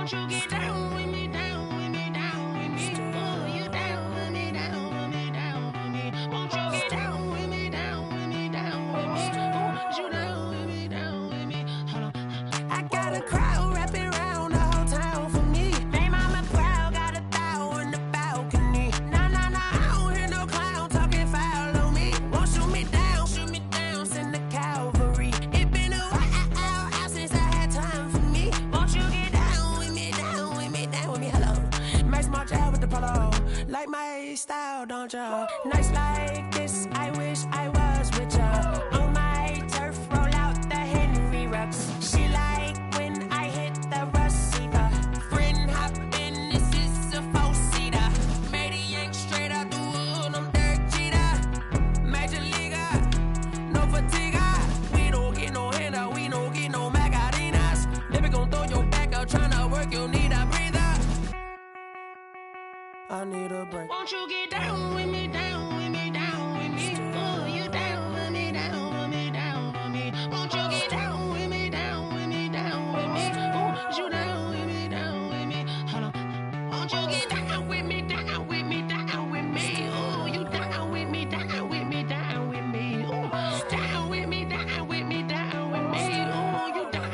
Won't you get down with me, down with me, down with me? Oh, you down with me, down with me, down with me. Won't you get down with me, down with me, down with me? Oh, you down with me, down with me? Hold on. I got a crowd wrapping around the whole town for me. They mama proud, got a thou in the balcony. Nah, nah, nah, I don't hear no clown talking foul on me. Won't shoot me down, send the cavalry. It been a while since I had time for me. Won't you get down with me, down with me, down with me? Hello, Max March out with the polo. Like my style, don't ya? Nights like this, I wish I was with ya. On my turf, roll out the Henry Rux. She like when I hit the receiver. Friend hop in, this is a four-seater. Made a yank straight out the wood, I'm Derek Jeter. Major leaguer, no fatigue. We don't get no handout, we don't get no Macarinas. Never gon' throw your back out, tryna work, you need a breather. I need a break. Won't you get down with me, down with me, down with me? Oh, you down with me, down with me, down with me? Won't you get down with me, down with me, down with me? Oh, you down with me, down with me? Hold on. Won't you get down with me, down with me, down with me? Oh, you down with me, down with me, down with me? Oh, down with me, down with me, down with me? Oh, you down.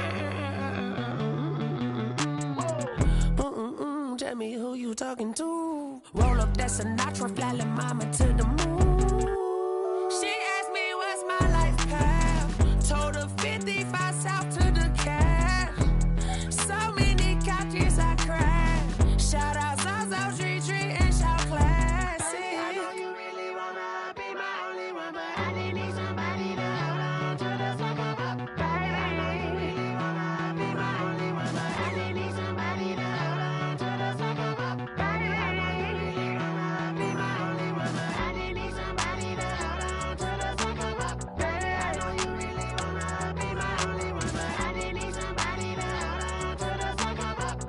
Tell me who you talking to. Roll up that Sinatra, fly la mama to the moon. She asked me what's my life path. Told her 55 south to the cat. So many couches I cried. Shout out South Street and shout classic. I know you really wanna be my only one, but I didn't need somebody to hold on to the sucker up. Baby, I know you really wanna be my only one, but I didn't need somebody to hold on to the sucker up. Baby, I know you really wanna be my only one, but I didn't need somebody to hold on to the sucker up. Baby, I know you really wanna be my only one, but I didn't need somebody to hold on to the sucker up.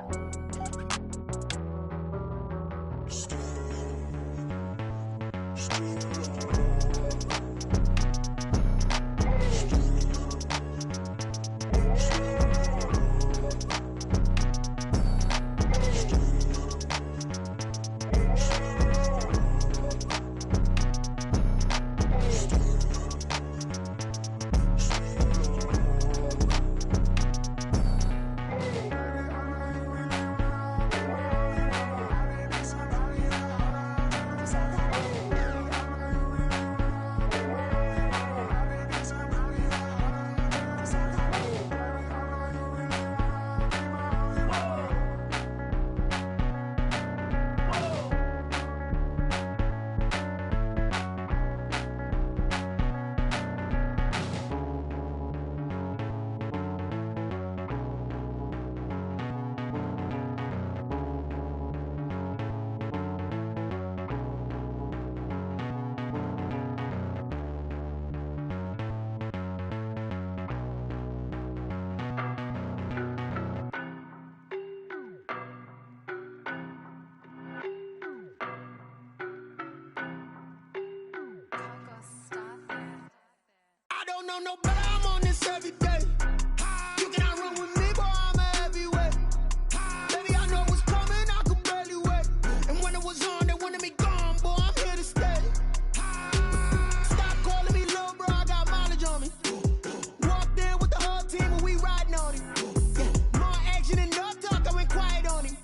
I don't know no better, I'm on this every day. You cannot run with me, boy, I'm a heavyweight. Baby, I know what's coming, I could barely wait. And when it was on, they wanted me gone, boy, I'm here to stay. Stop calling me little bro, I got mileage on me. Walked in with the whole team and we riding on him. Yeah, more action and no talk, I went quiet on him.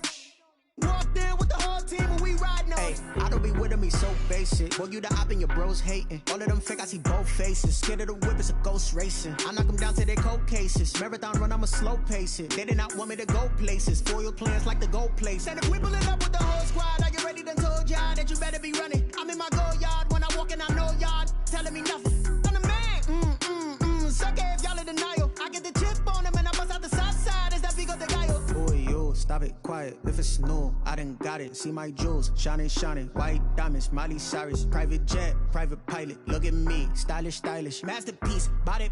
Walked in with the whole team and we riding on him. I don't be with him, he so basic. Boy, you the op and your bros hating. All of them fake, I see both faces. Scared of the whip, it's a ghost racing. I knock them down to their cold cases. Marathon run, I'ma slow pace it. They did not want me to go places. Foil plans like the gold place. And if we pulling up with the whole squad, I get ready done told y'all that you better be running. I'm in my go yard, when I walk in, I know y'all telling me nothing. I'm the man, suck it if y'all in denial. I get the chip on them and I bust out the south side, is that big of the guy? Boy, yo, stop it, quiet. If it's new, I done got it. See my jewels, shining, white diamonds, Miley Cyrus, private jet, private pilot. Look at me, stylish, masterpiece, body,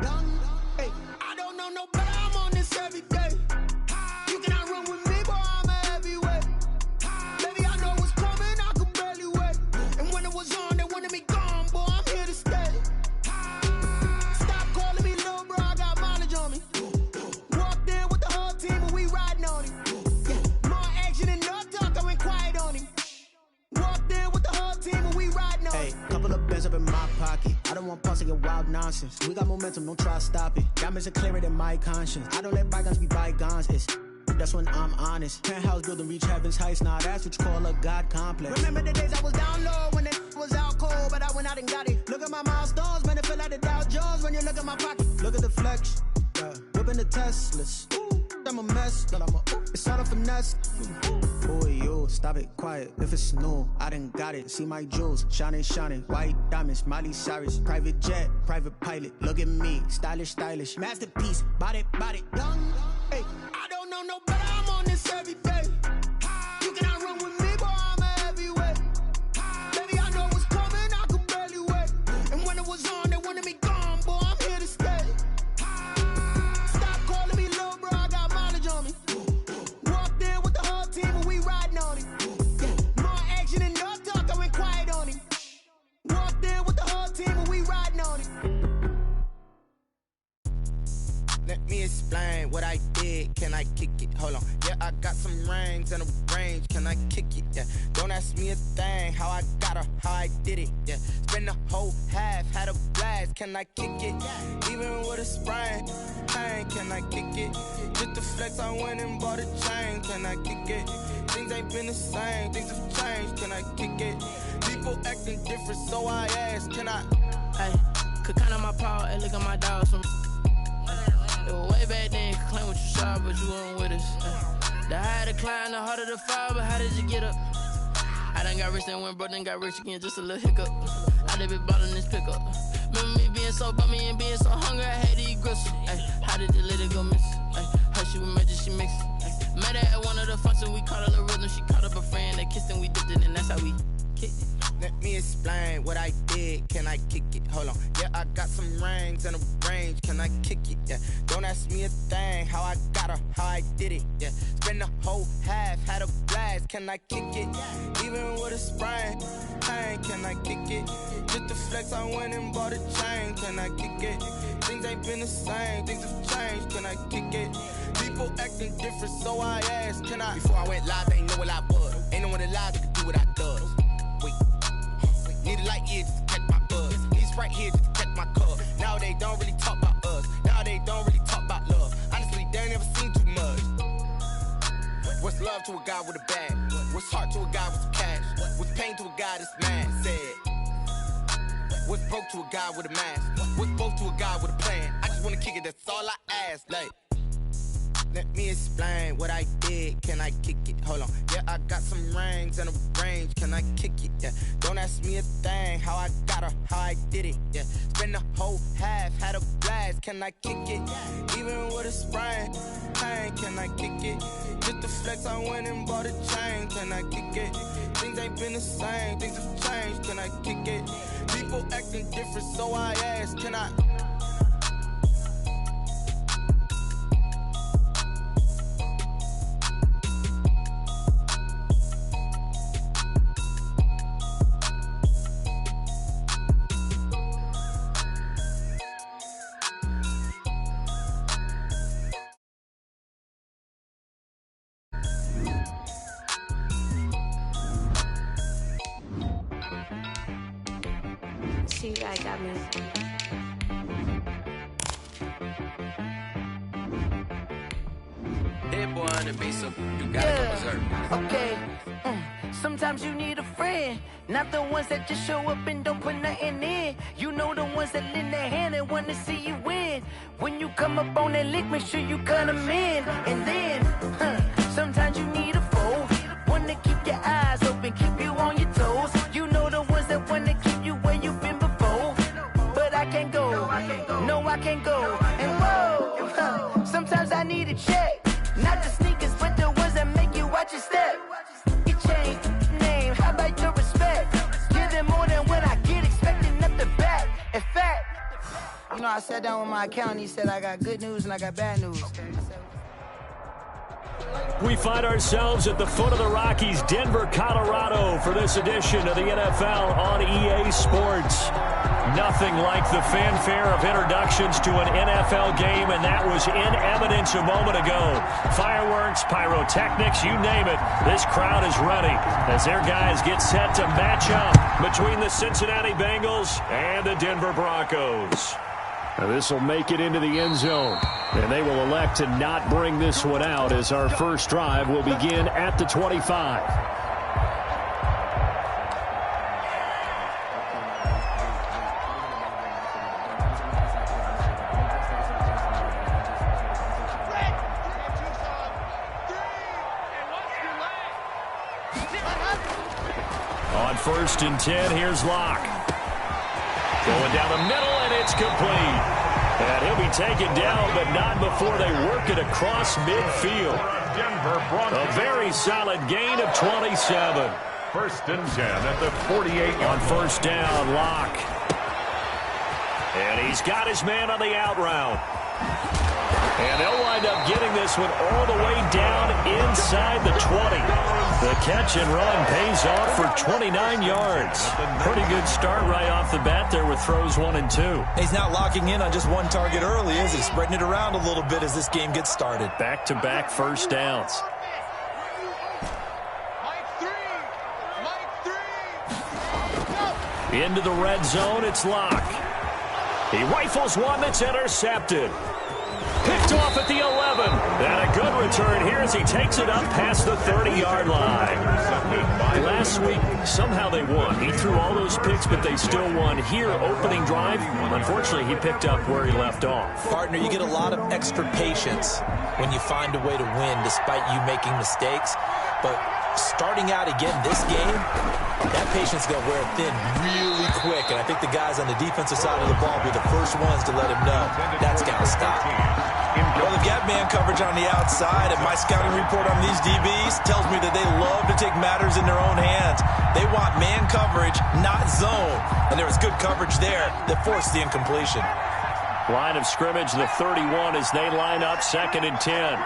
young. Hey, I don't know no better, I'm on this every day. You cannot run with me, boy, I'm a heavyweight. Baby, I know what's coming, I could barely wait. And when it was on, they wanted me gone, boy, I'm here to stay. Stop calling me little bro, I got mileage on me. Walked in with the whole team and we riding on him. bounce like a wild nonsense. We got momentum, don't try to stop it. Diamonds are clearer than my conscience. I don't let bygones be bygones. That's when I'm honest. Penthouse building, reach heaven's heights. Nah, that's what you call a God complex. Remember the days I was down low when it was out cold, but I went out and got it. Look at my milestones, man, it feel like the Dow Jones when you look at my pocket. Look at the flex, whipping the Teslas. I'm a mess, but it's all a finesse. Boy, yo, stop it, quiet. If it's new, I done got it. See my jewels, shining, shining. White diamonds, Miley Cyrus. Private jet, private pilot. Look at me, stylish, stylish. Masterpiece, body, young. Hey, I don't know no better. I'm on this every day. You cannot run with me, boy. I'm a heavyweight. Baby, I know what's coming. I could barely wait. And when it was on, they wanted me gone, boy. I'm here to stay. Stop calling me little bro. I got mileage on me. Walked in with the whole team and we riding on it. More action and no talk. I went quiet on it. Walked in with the whole team and we riding on it. Let me explain what I did. Can I kick it? Hold on. Yeah, I got some rings and a range. Can I kick it? Yeah. Don't ask me a thing. How I got her, how I did it. Yeah. Spend the whole half, had a blast. Can I kick it? Even with a sprain. Pain, can I kick it? Just the flex, I went and bought a chain. Can I kick it? Things ain't been the same. Things have changed. Can I kick it? People acting different, so I ask. Can I? Hey, could count on my power and look at my dogs from. Way back then, you could claim what you saw, but you weren't with us. The higher the climb, the harder the fall, but how did you get up? I done got rich and went broke, then got rich again, just a little hiccup. I done been ballin' this pickup. Remember me being so bummy and being so hungry, I had to eat gristle. How did the lady go miss? How she was magic, she mixed. Met her at one of the functions, we caught her the rhythm, she caught up a friend, they kissed and we dipped it, and that's how we kicked it. Let me explain what I did. Can I kick it? Hold on. Yeah, I got some rings and a range. Can I kick it? Yeah. Don't ask me a thing. How I got her, how I did it. Yeah. Spend the whole half, had a blast. Can I kick it? Even with a sprain. Pain, can I kick it? Just the flex, I went and bought a chain. Can I kick it? Things ain't been the same. Things have changed. Can I kick it? People acting different, so I asked. Can I? Before I went live, they ain't know what I was. Ain't no one alive that could do what I does. Wait. Need a light here just to catch my buzz. Need right here just to catch my cup. Now they don't really talk about us. Now they don't really talk about love. Honestly, they ain't never seen too much. What's love to a guy with a bag? What's heart to a guy with some cash? What's pain to a guy that's mad? Said. What's broke to a guy with a mask? What's both to a guy with a plan? I just wanna kick it, that's all I ask. Like, let me explain what I did. Can I kick it? Hold on. Yeah, I got some rings and a range. Can I kick it? Yeah. Don't ask me a thing. How I got her, how I did it. Yeah. Spend the whole half, had a blast. Can I kick it? Even with a sprain. Pain, can I kick it? Just the flex, I went and bought a chain. Can I kick it? Things ain't been the same. Things have changed. Can I kick it? People acting different, so I ask. Can I? See, I got me. Dead boy on the beat, so you gotta go berserk. Okay. Sometimes you need a friend, not the ones that just show up and don't put nothing in. You know the ones that lend their hand and wanna see you win. When you come up on that lick, make sure you cut them in. And then, sometimes you need a foe, one to keep your eyes open, keep you on your toes. You know the ones that wanna keep you where you've been before. But I can't go, no I can't go. And whoa, sometimes I need a check, not the sneakers, but the ones that make you watch your step. You change name, how about your respect? Give them more than what I get, expecting up the back. In fact, you know, I sat down with my accountant, he said I got good news and I got bad news. We find ourselves at the foot of the Rockies, Denver, Colorado, for this edition of the NFL on EA Sports. Nothing like the fanfare of introductions to an NFL game, and that was in evidence a moment ago. Fireworks, pyrotechnics, you name it. This crowd is ready as their guys get set to match up between the Cincinnati Bengals and the Denver Broncos. Now this will make it into the end zone, and they will elect to not bring this one out as our first drive will begin at the 25. On 1st and 10, here's Locke. Going down the middle, and it's complete. And he'll be taken down, but not before they work it across midfield. A very solid gain of 27. 1st and 10 at the 48. On 1st down, Locke. And he's got his man on the out route. And they'll wind up getting this one all the way down inside the 20. The catch and run pays off for 29 yards. Pretty good start right off the bat there with throws 1 and 2. He's not locking in on just one target early, is he? Spreading it around a little bit as this game gets started. Back-to-back first downs. Into the red zone, it's Locke. He rifles one that's intercepted. Picked off at the 11. And a good return here as he takes it up past the 30-yard line. Last week, somehow they won. He threw all those picks, but they still won. Here, opening drive, unfortunately, he picked up where he left off. Partner, you get a lot of extra patience when you find a way to win despite you making mistakes. But starting out again this game, that patience is going to wear thin really quick. And I think the guys on the defensive side of the ball will be the first ones to let him know that's got to stop. Well, they've got man coverage on the outside, and my scouting report on these DBs tells me that they love to take matters in their own hands. They want man coverage, not zone. And there was good coverage there that forced the incompletion. Line of scrimmage, the 31, as they line up 2nd and 10.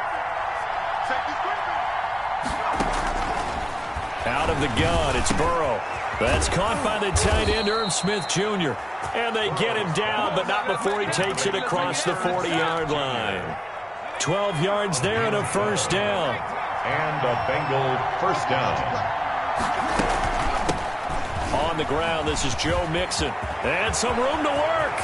Out of the gun, it's Burrow. That's caught by the tight end, Irv Smith Jr. And they get him down, but not before he takes it across the 40-yard line. 12 yards there and a first down. And a Bengal first down. On the ground, this is Joe Mixon. And some room to work.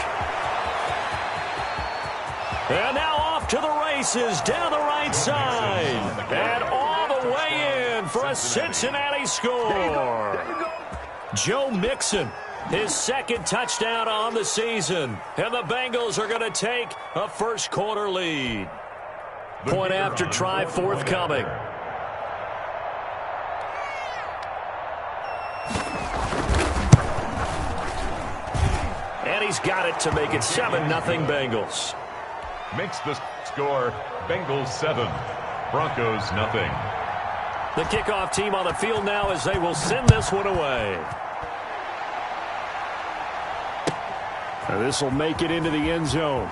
And now off to the races down the right side. And all the way in for a Cincinnati score. Joe Mixon, his 2nd touchdown on the season. And the Bengals are going to take a first-quarter lead. Point after try forthcoming. And he's got it to make it 7-0 Bengals. Makes the score Bengals 7, Broncos nothing. The kickoff team on the field now as they will send this one away. This will make it into the end zone.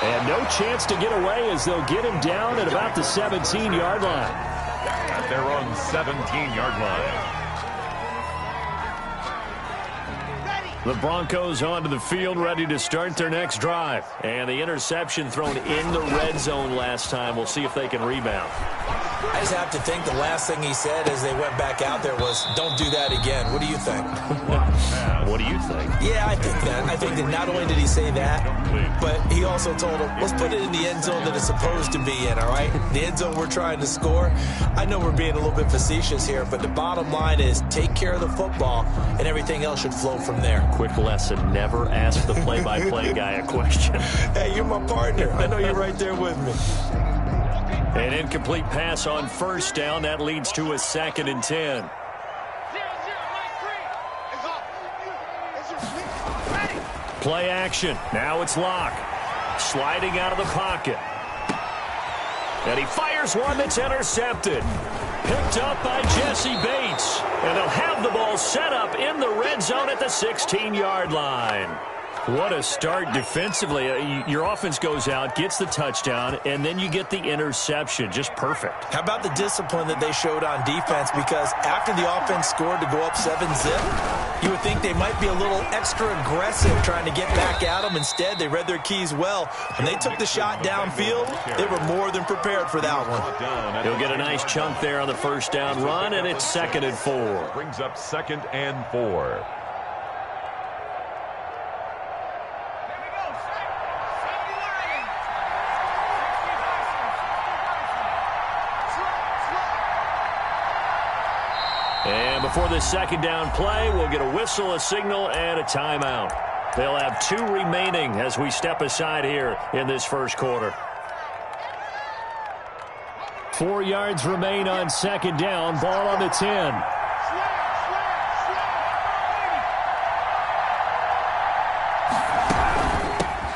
And no chance to get away as they'll get him down at about the 17-yard line. At their own 17-yard line. The Broncos onto the field, ready to start their next drive. And the interception thrown in the red zone last time. We'll see if they can rebound. I just have to think the last thing he said as they went back out there was, don't do that again. What do you think? What do you think? Yeah, I think that. I think that not only did he say that, but he also told him, let's put it in the end zone that it's supposed to be in, all right? The end zone we're trying to score. I know we're being a little bit facetious here, but the bottom line is take care of the football, and everything else should flow from there. Quick lesson, never ask the play-by-play guy a question. Hey, you're my partner. I know you're right there with me. An incomplete pass on first down. That leads to a 2nd and 10. Play action. Now it's Locke. Sliding out of the pocket. And he fires one that's intercepted. Picked up by Jesse Bates. And they'll have the ball set up in the red zone at the 16-yard line. What a start defensively. Your offense goes out, gets the touchdown, and then you get the interception. Just perfect. How about the discipline that they showed on defense? Because after the offense scored to go up 7-zip, You would think they might be a little extra aggressive trying to get back at them. Instead, they read their keys well. When they took the shot downfield, they were more than prepared for that one. He'll get a nice chunk there on the first down run, and it's 2nd and 4. Brings up 2nd and 4. And before this 2nd down play, we'll get a whistle, a signal, and a timeout. They'll have 2 remaining as we step aside here in this first quarter. 4 yards remain on 2nd down. Ball on the 10.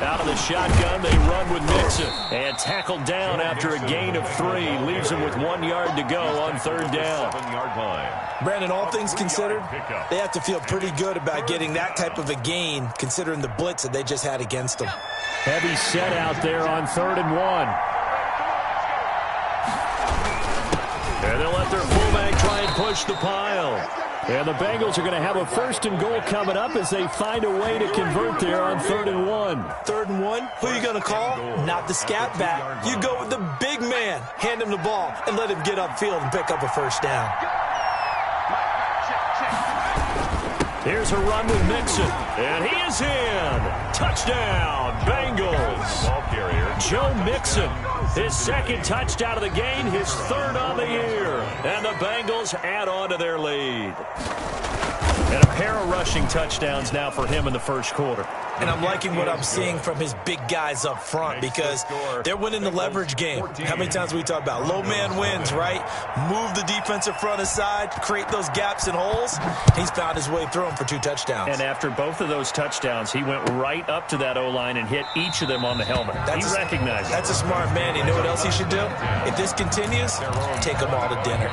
Out of the shotgun, they run with Mixon. And tackled down after a gain of 3. Leaves him with 1 yard to go on 3rd down. 7-yard line. Brandon, all things considered, they have to feel pretty good about getting that type of a gain, considering the blitz that they just had against them. Heavy set out there on 3rd and 1. And they'll let their fullback try and push the pile. And the Bengals are going to have a 1st and goal coming up as they find a way to convert there on 3rd and 1. 3rd and 1, who are you going to call? Not the scat back. You go with the big man. Hand him the ball and let him get upfield and pick up a 1st down. Here's a run with Mixon, and he is in. Touchdown, Bengals. Ball carrier. Joe Mixon, his 2nd touchdown of the game, his 3rd on the year. And the Bengals add on to their lead. And a pair of rushing touchdowns now for him in the first quarter. And I'm liking what I'm seeing from his big guys up front because they're winning the leverage game. How many times we talk about low man wins, right? Move the defensive front aside, create those gaps and holes. He's found his way through them for 2 touchdowns. And after both of those touchdowns, he went right up to that O-line and hit each of them on the helmet. He recognized it. That's a smart man. You know what else he should do? If this continues, take them all to dinner.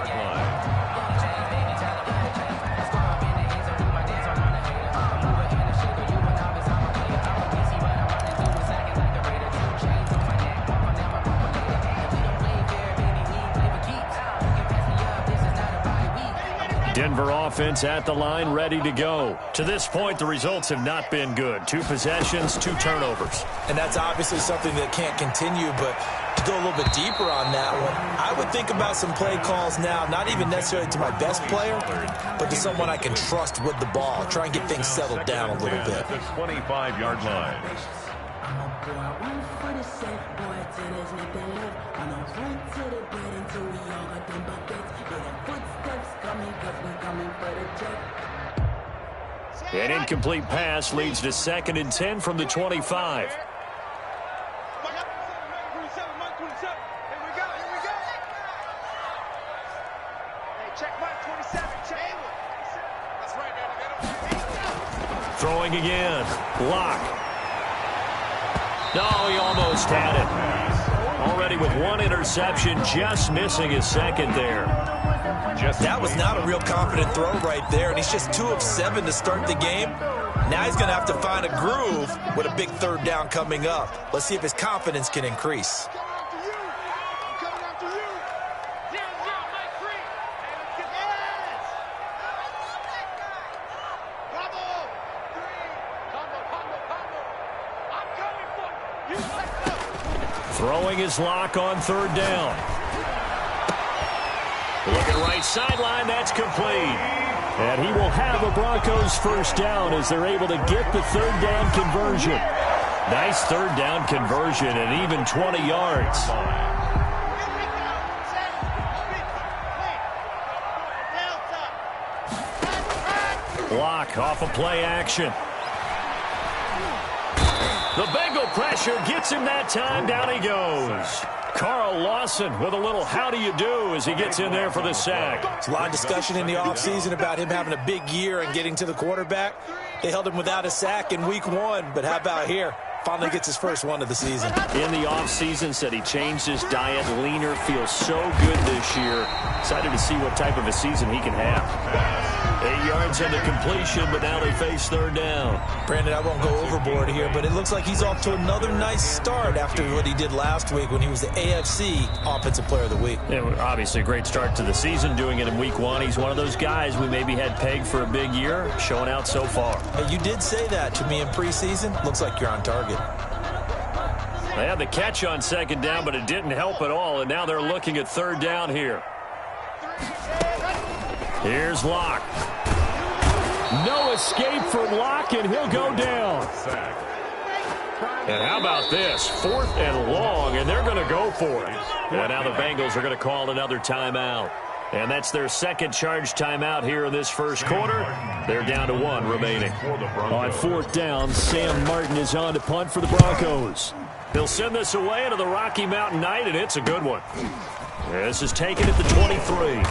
Denver offense at the line, ready to go. To this point, the results have not been good. 2 possessions, 2 turnovers. And that's obviously something that can't continue, but to go a little bit deeper on that one, I would think about some play calls now, not even necessarily to my best player, but to someone I can trust with the ball. Try and get things settled down a little bit. The 25-yard line. An incomplete pass leads to 2nd and 10 from the 25. Throwing again. Lock. No, he almost had it. Already with 1 interception, just missing his 2nd there. That was not a real confident throw right there, and he's just 2 of 7 to start the game. Now he's going to have to find a groove with a big 3rd down coming up. Let's see if his confidence can increase. Throwing his lock on 3rd down. Looking right sideline, that's complete. And he will have a Broncos 1st down as they're able to get the 3rd down conversion. Nice 3rd down conversion and even 20 yards. Block off of play action. The Bengal pressure gets him that time. Down he goes. Carl Lawson with a little how do you do as he gets in there for the sack. There's a lot of discussion in the offseason about him having a big year and getting to the quarterback. They held him without a sack in week 1, but how about here? Finally gets his first one of the season. In the offseason, said he changed his diet, leaner, feels so good this year. Excited to see what type of a season he can have. 8 yards on the completion, but now they face third down. Brandon, I won't go overboard here, but it looks like he's off to another nice start after what he did last week when he was the AFC Offensive Player of the Week. Yeah, obviously a great start to the season, doing it in week 1. He's one of those guys we maybe had pegged for a big year, showing out so far. Hey, you did say that to me in preseason. Looks like you're on target. They had the catch on second down, but it didn't help at all, and now they're looking at third down here. Here's Locke. No escape from Locke, and he'll go down. And how about this? 4th and long, and they're going to go for it. And now the Bengals are going to call another timeout. And that's their second charge timeout here in this first quarter. They're down to 1 remaining. On 4th down, Sam Martin is on to punt for the Broncos. They'll send this away into the Rocky Mountain Night, and it's a good one. This is taken at the 23.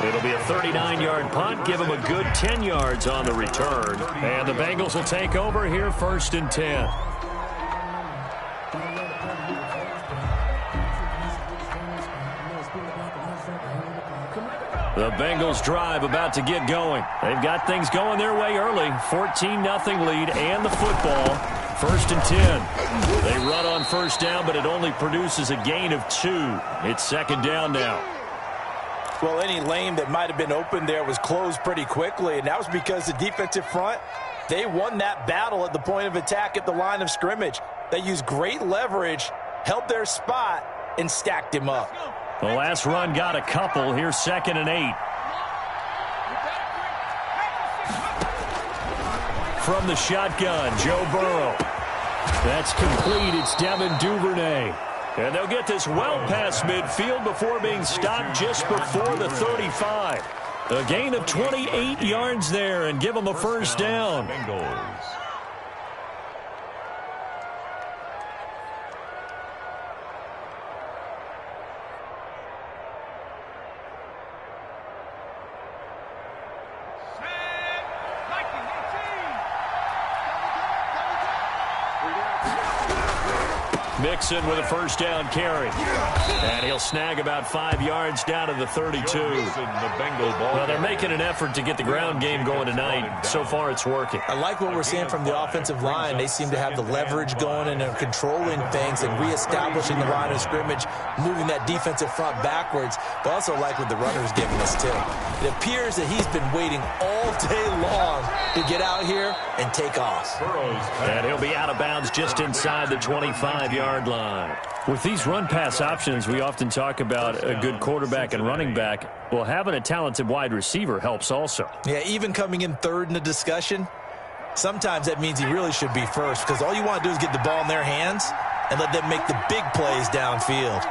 It'll be a 39-yard punt, give them a good 10 yards on the return. And the Bengals will take over here 1st and 10. The Bengals drive about to get going. They've got things going their way early. 14-0 lead and the football. 1st and 10. They run on 1st down, but it only produces a gain of 2. It's 2nd down now. Well, any lane that might have been open there was closed pretty quickly, and that was because the defensive front, they won that battle at the point of attack at the line of scrimmage. They used great leverage, held their spot, and stacked him up. The last run got a couple. Here's 2nd and 8. From the shotgun, Joe Burrow. That's complete. It's Devin Duvernay. And they'll get this well past midfield before being stopped just before the 35. A gain of 28 yards there and give them a first down. Mixon with a first down carry. And he'll snag about 5 yards down to the 32. Well, they're making an effort to get the ground game going tonight. So far, it's working. I like what we're seeing from the offensive line. They seem to have the leverage going and are controlling things and reestablishing the line of scrimmage, moving that defensive front backwards. But also like what the runner's giving us, too. It appears that he's been waiting all day long to get out here and take off. And he'll be out of bounds just inside the 25-yard line. With these run-pass options, we often talk about a good quarterback and running back. Well, having a talented wide receiver helps also. Yeah, even coming in third in the discussion, sometimes that means he really should be first because all you want to do is get the ball in their hands and let them make the big plays downfield.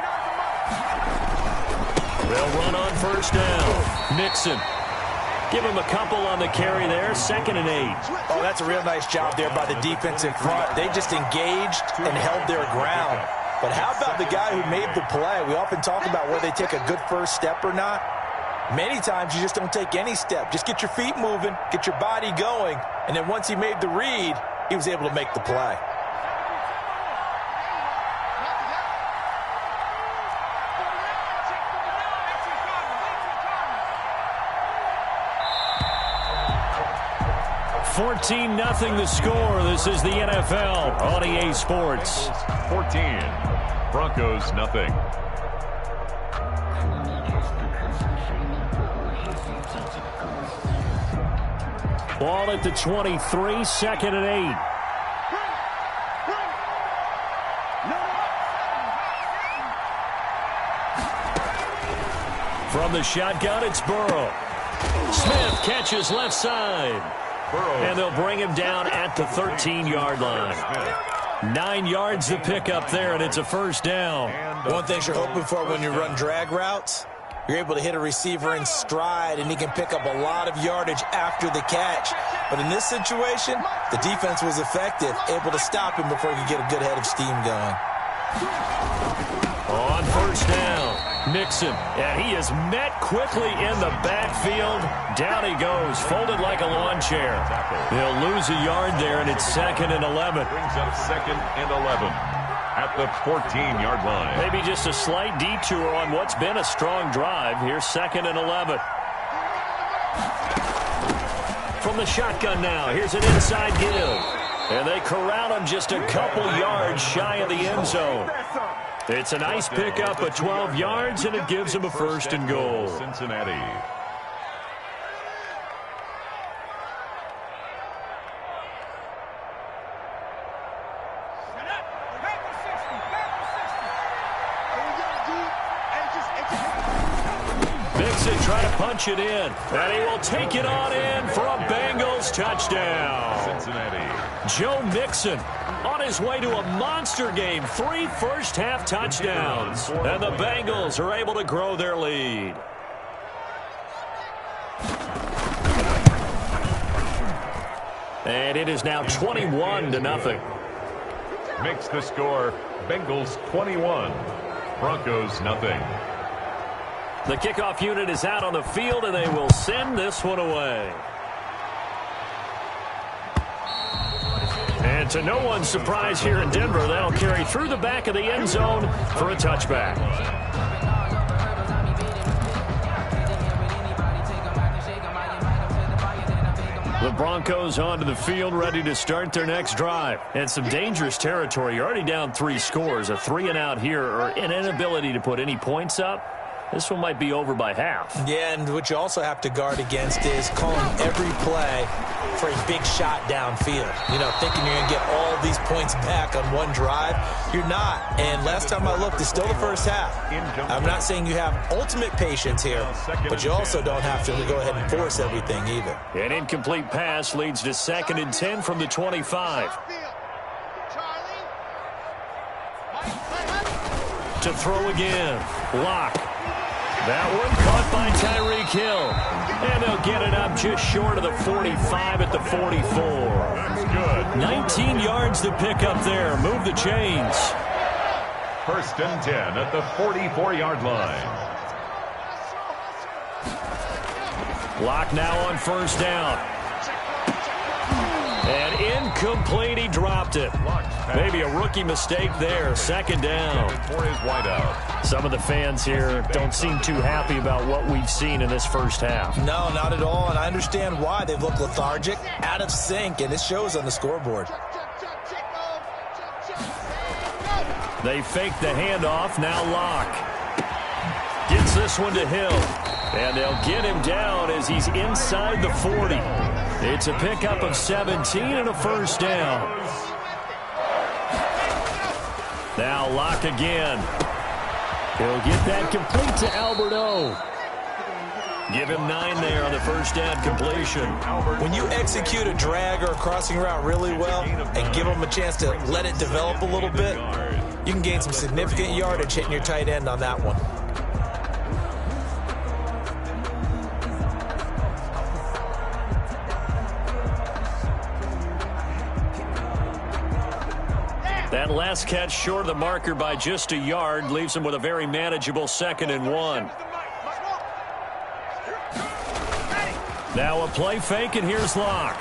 They'll run on first down. Mixon. Give him a couple on the carry there. 2nd and 8. Oh, that's a real nice job there by the defensive front. They just engaged and held their ground. But how about the guy who made the play? We often talk about whether they take a good first step or not. Many times you just don't take any step. Just get your feet moving, get your body going, and then once he made the read, he was able to make the play. $14-0 the score. This is the NFL on EA Sports. 14. Broncos, nothing. Ball at the 23, 2nd and 8. From the shotgun, it's Burrow. Smith catches left side. And they'll bring him down at the 13-yard line. 9 yards to pick up there, and it's a first down. One thing you're hoping for when you run drag routes, you're able to hit a receiver in stride, and he can pick up a lot of yardage after the catch. But in this situation, the defense was effective, able to stop him before he could get a good head of steam going. On first down, Mixon, and he is met quickly in the backfield. Down he goes, folded like a lawn chair. They'll lose a yard there, and it's 2nd and 11. Brings up 2nd and 11 at the 14-yard line. Maybe just a slight detour on what's been a strong drive. Here's 2nd and 11. From the shotgun now, here's an inside give. And they corral him just a couple yards shy of the end zone. It's a nice pickup of 12 yards, and it gives him a 1st and goal. Cincinnati. Mixon trying to punch it in, and he will take it on in for a Bengals touchdown. Cincinnati. Joe Mixon on his way to a monster game, 3 first-half touchdowns, and the Bengals are able to grow their lead. And it is now 21-0. Makes the score, Bengals 21, Broncos nothing. The kickoff unit is out on the field, and they will send this one away. And to no one's surprise here in Denver, that'll carry through the back of the end zone for a touchback. The Broncos onto the field, ready to start their next drive. And some dangerous territory. You're already down 3 scores. A 3-and-out here, or an inability to put any points up. This one might be over by half. Yeah, and what you also have to guard against is calling every play for a big shot downfield. You know, thinking you're going to get all these points back on one drive. You're not. And last time I looked, it's still the first half. I'm not saying you have ultimate patience here, but you also don't have to go ahead and force everything either. An incomplete pass leads to 2nd and 10 from the 25. To throw again. Lock. That one caught by Tyreek Hill. And they'll get it up just short of the 45 at the 44. That's good. 19 yards to pick up there. Move the chains. 1st and 10 at the 44-yard line. Lock now on first down. And incomplete, he dropped it. Maybe a rookie mistake there. 2nd down. For his wideout. Some of the fans here don't seem too happy about what we've seen in this first half. No, not at all, and I understand why. They've looked lethargic, out of sync, and it shows on the scoreboard. They fake the handoff, now Lock. Gets this one to Hill. And they'll get him down as he's inside the 40. It's a pickup of 17 and a 1st down. Now Lock again. He'll get that complete to Albert O. Give him 9 there on the 1st down completion. When you execute a drag or a crossing route really well and give them a chance to let it develop a little bit, you can gain some significant yardage hitting your tight end on that one. That last catch short of the marker by just a yard leaves him with a very manageable 2nd and 1. Now a play fake, and here's Lock.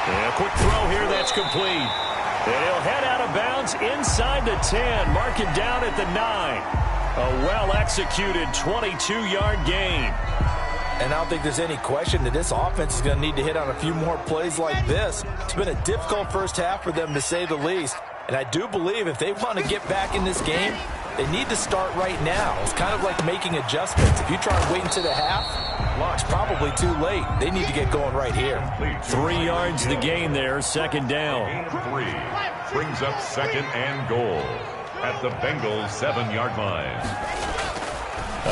And a quick throw here, that's complete. And he'll head out of bounds inside the 10, mark it down at the 9. A well-executed 22-yard gain. And I don't think there's any question that this offense is going to need to hit on a few more plays like this. It's been a difficult first half for them, to say the least. And I do believe if they want to get back in this game, they need to start right now. It's kind of like making adjustments. If you try to wait until the half, it's probably too late. They need to get going right here. 3 yards the gain there, 2nd down. Gain of 3 brings up 2nd and goal at the Bengals 7-yard line.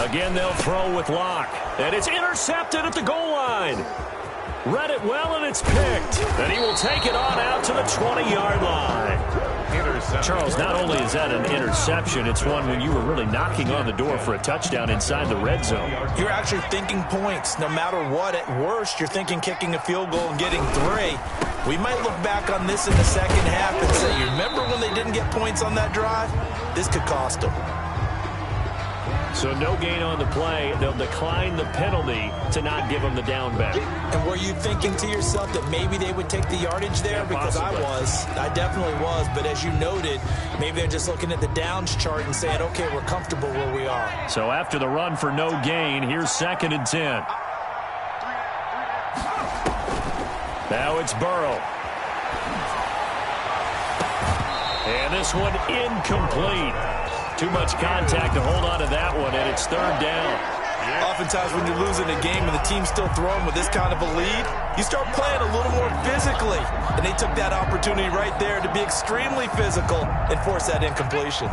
Again, they'll throw with Lock. And it's intercepted at the goal line. Read it well, and it's picked. And he will take it on out to the 20-yard line. Charles, not only is that an interception, it's one when you were really knocking on the door for a touchdown inside the red zone. You're actually thinking points no matter what. At worst, you're thinking kicking a field goal and getting 3. We might look back on this in the second half and say, you remember when they didn't get points on that drive? This could cost them. So no gain on the play. They'll decline the penalty to not give them the down back. And were you thinking to yourself that maybe they would take the yardage there? Yeah, because possibly. I definitely was. But as you noted, maybe they're just looking at the downs chart and saying, okay, we're comfortable where we are. So after the run for no gain, here's 2nd and 10. Now it's Burrow. And this one incomplete. Too much contact to hold on to that one, and it's 3rd down. Oftentimes when you're losing a game and the team's still throwing with this kind of a lead, you start playing a little more physically. And they took that opportunity right there to be extremely physical and force that incompletion.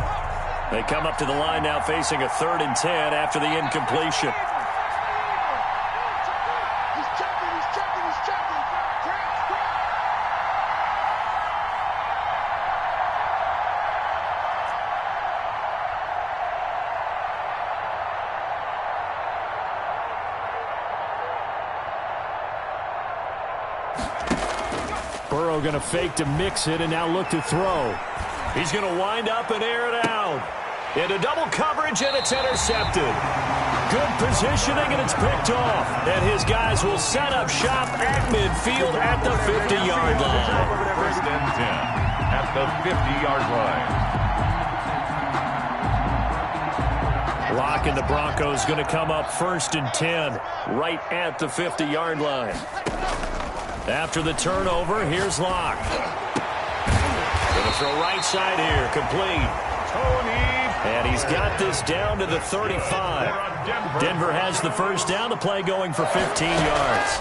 They come up to the line now facing a 3rd and 10 after the incompletion. Burrow going to fake to mix it and now look to throw. He's going to wind up and air it out. Into double coverage, and it's intercepted. Good positioning, and it's picked off. And his guys will set up shop at midfield at the 50-yard line. 1st and 10 at the 50-yard line. Locke and the Broncos going to come up 1st and 10 right at the 50-yard line. After the turnover, here's Locke. Going to throw right side here, complete. And he's got this down to the 35. Denver has the 1st down, the play going for 15 yards.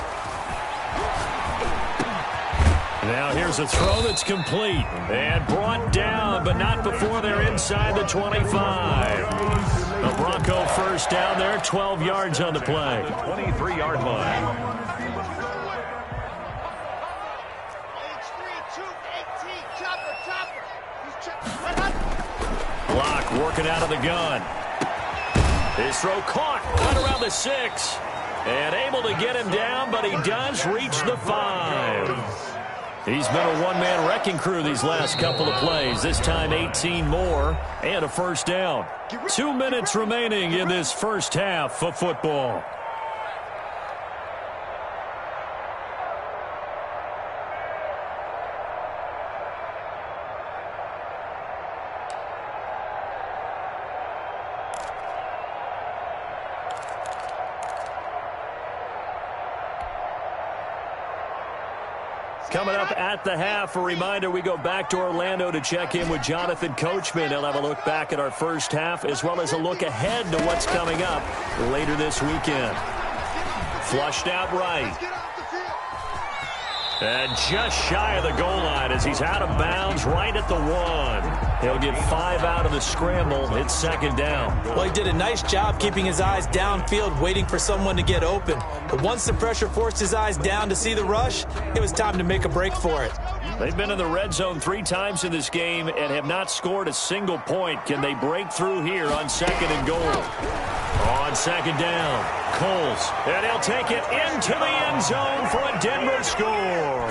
Now here's a throw that's complete. And brought down, but not before they're inside the 25. The Bronco 1st down there, 12 yards on the play. 23-yard line. Locke working out of the gun. His throw caught right around the 6. And able to get him down, but he does reach the 5. He's been a one-man wrecking crew these last couple of plays. This time 18 more and a 1st down. 2 minutes remaining in this 1st half of football. Coming up at the half, a reminder, we go back to Orlando to check in with Jonathan Coachman. He'll have a look back at our 1st half as well as a look ahead to what's coming up later this weekend. Flushed out right. And just shy of the goal line as he's out of bounds right at the 1. He'll get 5 out of the scramble. It's 2nd down. Well, he did a nice job keeping his eyes downfield, waiting for someone to get open. But once the pressure forced his eyes down to see the rush, it was time to make a break for it. They've been in the red zone 3 times in this game and have not scored a single point. Can they break through here on 2nd and goal? On 2nd down, Coles, and he'll take it into the end zone for a Denver score.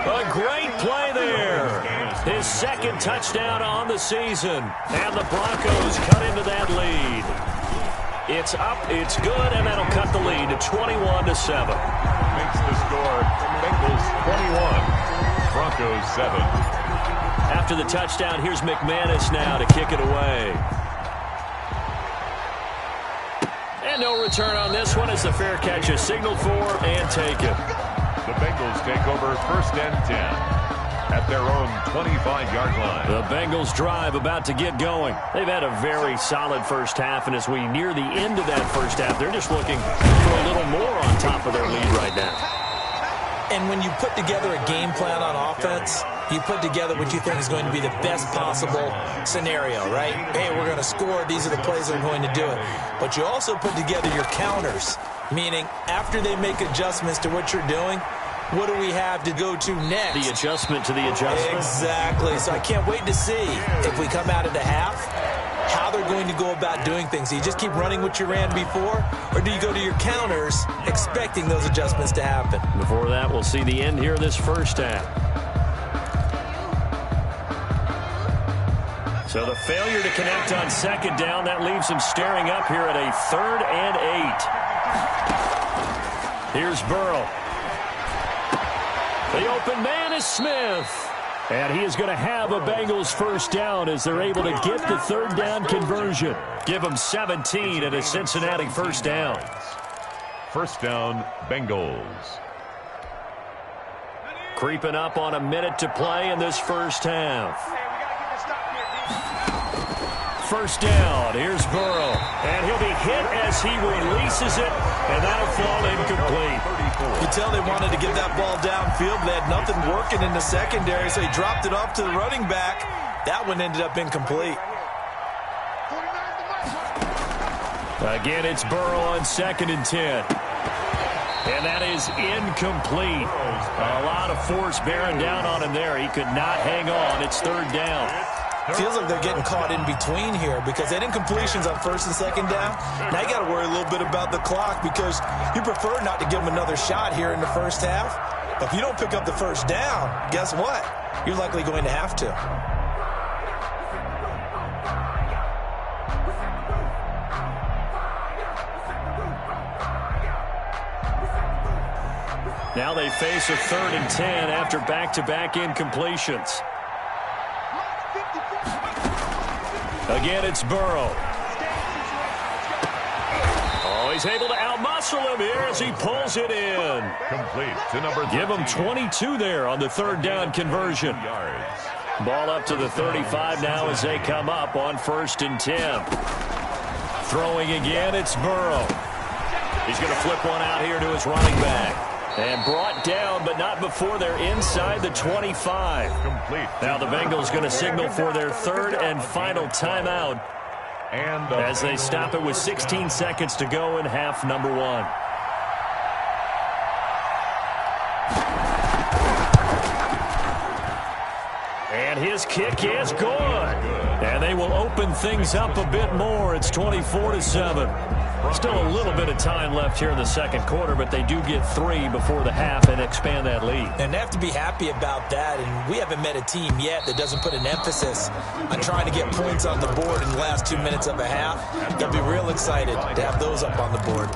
A great play there. His 2nd touchdown on the season, and the Broncos cut into that lead. It's up, it's good, and that'll cut the lead to 21-7. Makes the score Bengals 21, Broncos 7. After the touchdown, here's McManus now to kick it away. And no return on this one as the fair catch is signaled for and taken. The Bengals take over 1st and 10 at their own 25-yard line. The Bengals drive about to get going. They've had a very solid 1st half, and as we near the end of that 1st half, they're just looking for a little more on top of their lead right now. And when you put together a game plan on offense, you put together what you think is going to be the best possible scenario, right? Hey, we're going to score. These are the plays that are going to do it. But you also put together your counters, meaning after they make adjustments to what you're doing, what do we have to go to next? The adjustment to the adjustment. Exactly. So I can't wait to see if we come out of the half how they're going to go about doing things. Do you just keep running what you ran before, or do you go to your counters expecting those adjustments to happen? Before that, we'll see the end here of this first half. So the failure to connect on second down, that leaves him staring up here at a 3rd and 8. Here's Burrow. The open man is Smith. And he is going to have a Bengals first down as they're able to get the 3rd down conversion. Give them 17 at a Cincinnati first down. First down, Bengals. Creeping up on a minute to play in this first half. First down, here's Burrow, and he'll be hit as he releases it, and that'll fall incomplete. You tell they wanted to get that ball downfield, but they had nothing working in the secondary, so he dropped it off to the running back. That one ended up incomplete. Again, it's Burrow on 2nd and 10. And that is incomplete. A lot of force bearing down on him there. He could not hang on. It's 3rd down. Feels like they're getting caught in between here because they had incompletions on 1st and 2nd down. Now you got to worry a little bit about the clock because you prefer not to give them another shot here in the first half. But if you don't pick up the first down, guess what? You're likely going to have to. Now they face a 3rd and 10 after back-to-back incompletions. Again, it's Burrow. Oh, he's able to outmuscle him here as he pulls it in. Complete to number 13. Give him 22 there on the 3rd down conversion. Ball up to the 35 now as they come up on 1st and 10. Throwing again, it's Burrow. He's going to flip one out here to his running back. And brought down, but not before they're inside the 25. Complete. Now the Bengals going to signal for their 3rd and final timeout. And as they stop it with 16 seconds to go in half number 1. And his kick is good. And they will open things up a bit more. It's 24-7. Still a little bit of time left here in the second quarter, but they do get 3 before the half and expand that lead. And they have to be happy about that, and we haven't met a team yet that doesn't put an emphasis on trying to get points on the board in the last 2 minutes of a half. They'll be real excited to have those up on the board.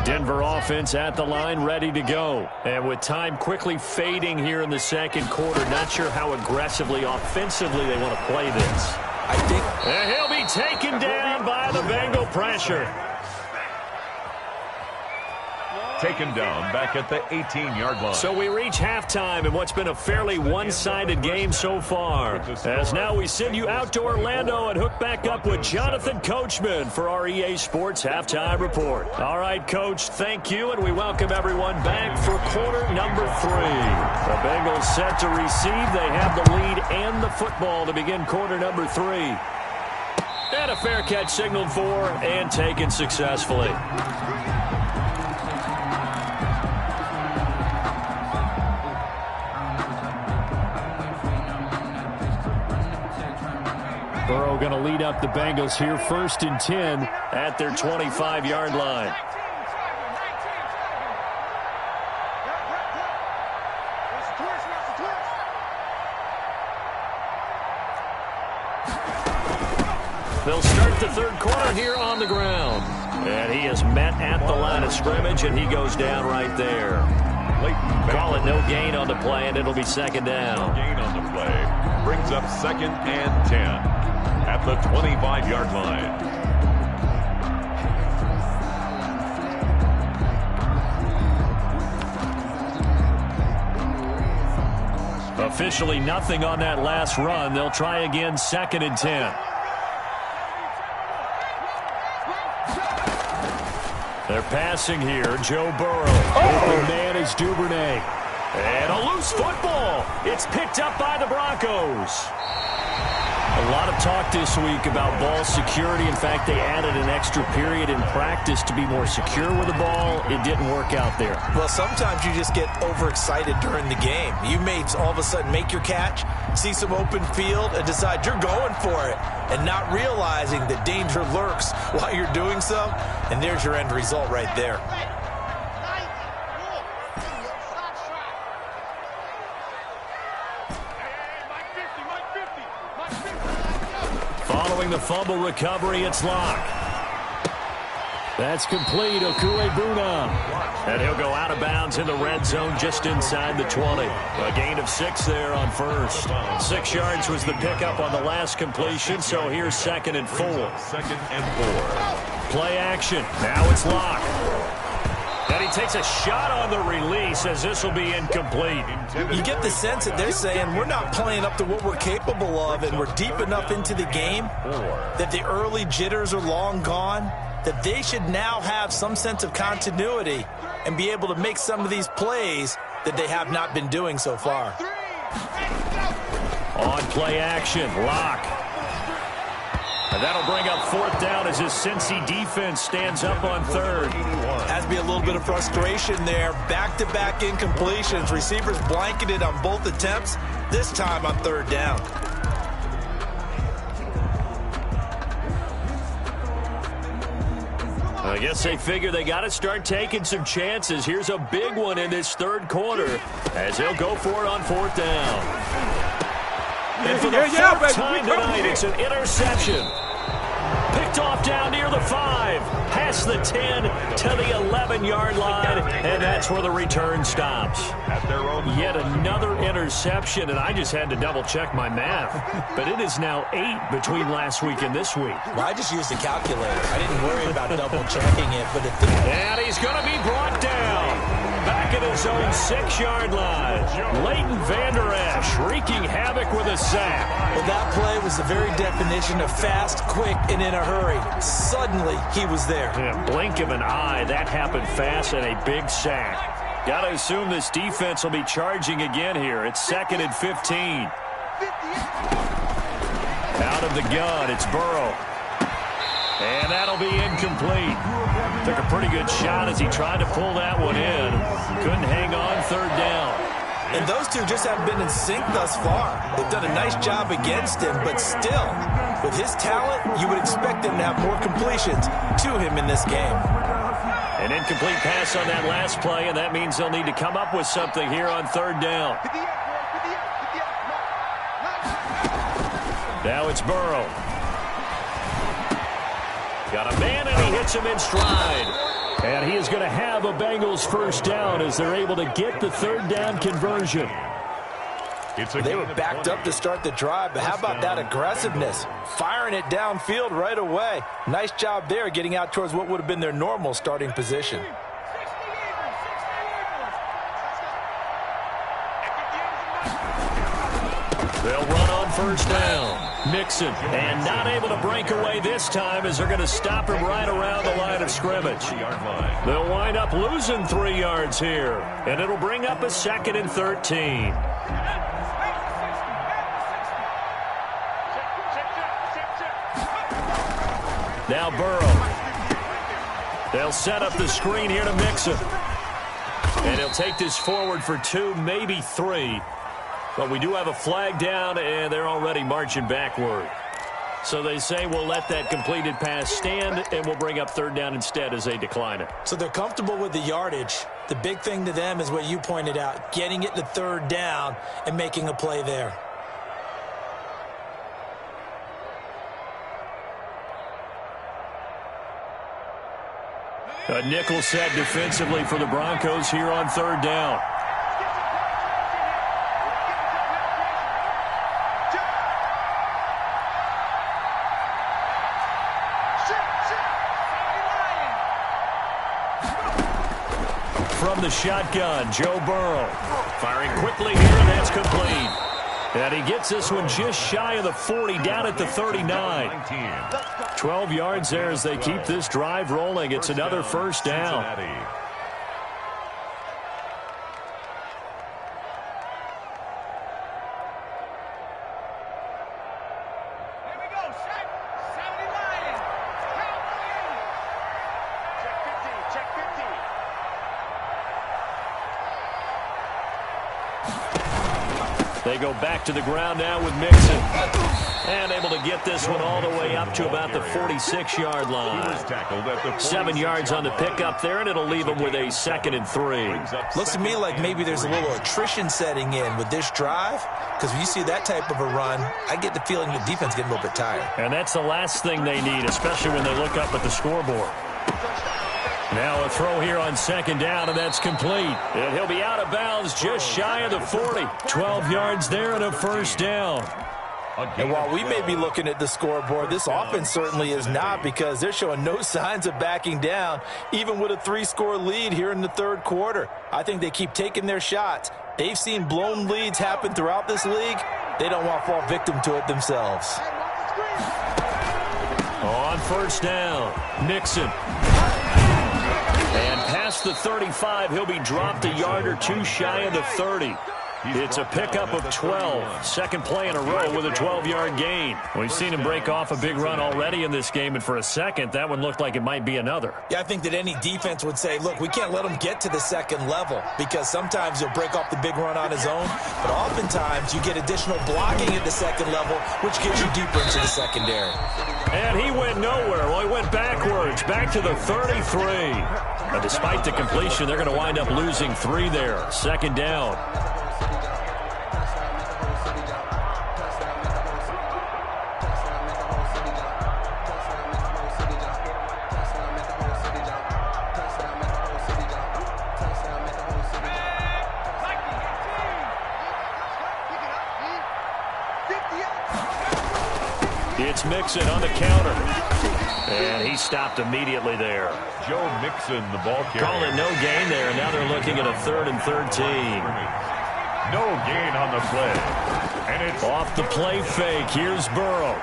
Denver offense at the line, ready to go. And with time quickly fading here in the second quarter, not sure how aggressively, offensively they want to play this. I think... And he'll be taken down by the Bengal pressure. Taken down back at the 18-yard line. So we reach halftime in what's been a fairly one-sided game so far. As now we send you out to Orlando and hook back up with Jonathan Coachman for our EA Sports Halftime Report. All right, Coach, thank you, and we welcome everyone back for quarter number 3. The Bengals set to receive. They have the lead and the football to begin quarter number 3. And a fair catch signaled for and taken successfully. Burrow going to lead up the Bengals here, 1st and 10 at their 25-yard line. They'll start the third quarter here on the ground. And he is met at the line of scrimmage, and he goes down right there. Call it no gain on the play, and it'll be 2nd down. No gain on the play. Brings up 2nd and 10. At the 25-yard line. Officially nothing on that last run. They'll try again, 2nd and 10. They're passing here. Joe Burrow. Open man is Duvernay. And a loose football. It's picked up by the Broncos. A lot of talk this week about ball security. In fact, they added an extra period in practice to be more secure with the ball. It didn't work out there. Well, sometimes you just get overexcited during the game. You may all of a sudden make your catch, see some open field, and decide you're going for it, and not realizing that danger lurks while you're doing so, and there's your end result right there. Following the fumble recovery, it's Locke. That's complete, Okuebuna. And he'll go out of bounds in the red zone just inside the 20. A gain of 6 there on first. 6 yards was the pickup on the last completion, so here's 2nd and 4. 2nd and 4. Play action. Now it's Locke. And he takes a shot on the release as this will be incomplete. You get the sense that they're saying we're not playing up to what we're capable of, and we're deep enough into the game that the early jitters are long gone, that they should now have some sense of continuity and be able to make some of these plays that they have not been doing so far. On play action, Locke. And that'll bring up 4th down as his Cincy defense stands up on 3rd. Has to be a little bit of frustration there. Back-to-back incompletions. Receivers blanketed on both attempts, this time on 3rd down. I guess they figure they got to start taking some chances. Here's a big one in this 3rd quarter as they'll go for it on 4th down. And for the 4th time tonight, it's an interception. Picked off down near the 5, past the 10 to the 11-yard line, and that's where the return stops. Yet another interception, and I just had to double-check my math. But it is now 8 between last week and this week. Well, I just used a calculator. I didn't worry about double-checking it. But and he's going to be brought down. Back at his own 6-yard line. Leighton Vander Esch wreaking havoc with a sack. Well, that play was the very definition of fast, quick, and in a hurry. Suddenly, he was there. In a blink of an eye, that happened fast and a big sack. Got to assume this defense will be charging again here. It's 2nd and 15. Out of the gun, it's Burrow. And that'll be incomplete. Took a pretty good shot as he tried to pull that one in. Couldn't hang on 3rd down. And those two just haven't been in sync thus far. They've done a nice job against him, but still, with his talent, you would expect them to have more completions to him in this game. An incomplete pass on that last play, and that means they'll need to come up with something here on 3rd down. Now it's Burrow. Got a man, and he hits him in stride. And he is going to have a Bengals 1st down as they're able to get the 3rd down conversion. They were backed up to start the drive, but how about that aggressiveness? Firing it downfield right away. Nice job there getting out towards what would have been their normal starting position. They'll run on 1st down. Mixon, and not able to break away this time as they're going to stop him right around the line of scrimmage. They'll wind up losing 3 yards here, and it'll bring up a 2nd and 13. Now Burrow. They'll set up the screen here to Mixon. And he'll take this forward for 2, maybe 3. But we do have a flag down, and they're already marching backward. So they say we'll let that completed pass stand, and we'll bring up 3rd down instead as they decline it. So they're comfortable with the yardage. The big thing to them is what you pointed out, getting it to 3rd down and making a play there. A nickel set defensively for the Broncos here on 3rd down. From the shotgun, Joe Burrow. Firing quickly here, and that's complete. And he gets this one just shy of the 40, down at the 39. 12 yards there as they keep this drive rolling. It's another 1st down. They go back to the ground now with Mixon. And able to get this one all the way up to about the 46-yard line. 7 yards on the pickup there, and it'll leave them with a 2nd and 3. Looks to me like maybe there's a little attrition setting in with this drive, because when you see that type of a run, I get the feeling the defense getting a little bit tired. And that's the last thing they need, especially when they look up at the scoreboard. Now a throw here on 2nd down, and that's complete. And he'll be out of bounds just shy of the 40. 12 yards there and a 1st down. And while we may be looking at the scoreboard, this offense certainly is not, because they're showing no signs of backing down, even with a 3-score lead here in the 3rd quarter. I think they keep taking their shots. They've seen blown leads happen throughout this league. They don't want to fall victim to it themselves. On 1st down, Mixon. And past the 35, he'll be dropped a yard or 2 shy of the 30. It's a pickup of 12. Second play in a row with a 12-yard gain. We've seen him break off a big run already in this game, and for a second, that one looked like it might be another. Yeah, I think that any defense would say, look, we can't let him get to the 2nd level, because sometimes he'll break off the big run on his own, but oftentimes you get additional blocking at the 2nd level, which gets you deeper into the secondary. And he went nowhere. Well, he went backwards, back to the 33. But despite the completion, they're going to wind up losing 3 there. 2nd down. It's Mixon on the counter. And he stopped immediately there. Joe Mixon, the ball carrier. Call it no gain there, and now they're looking at a 3rd and 13. No gain on the play. And it's off the play fake. Here's Burrow.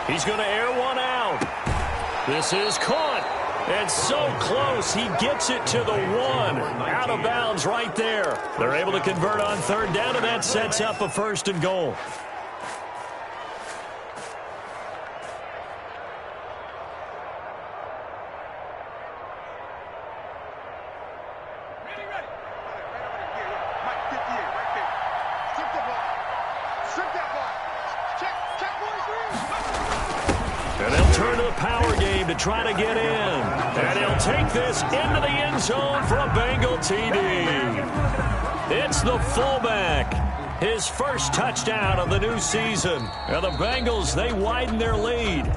He's going to air one out. This is caught. And so close. He gets it to the 1. Out of bounds right there. They're able to convert on 3rd down, and that sets up a 1st and goal. Try to get in, and he'll take this into the end zone for a Bengal TD. It's the fullback, his first touchdown of the new season, and the Bengals, they widen their lead.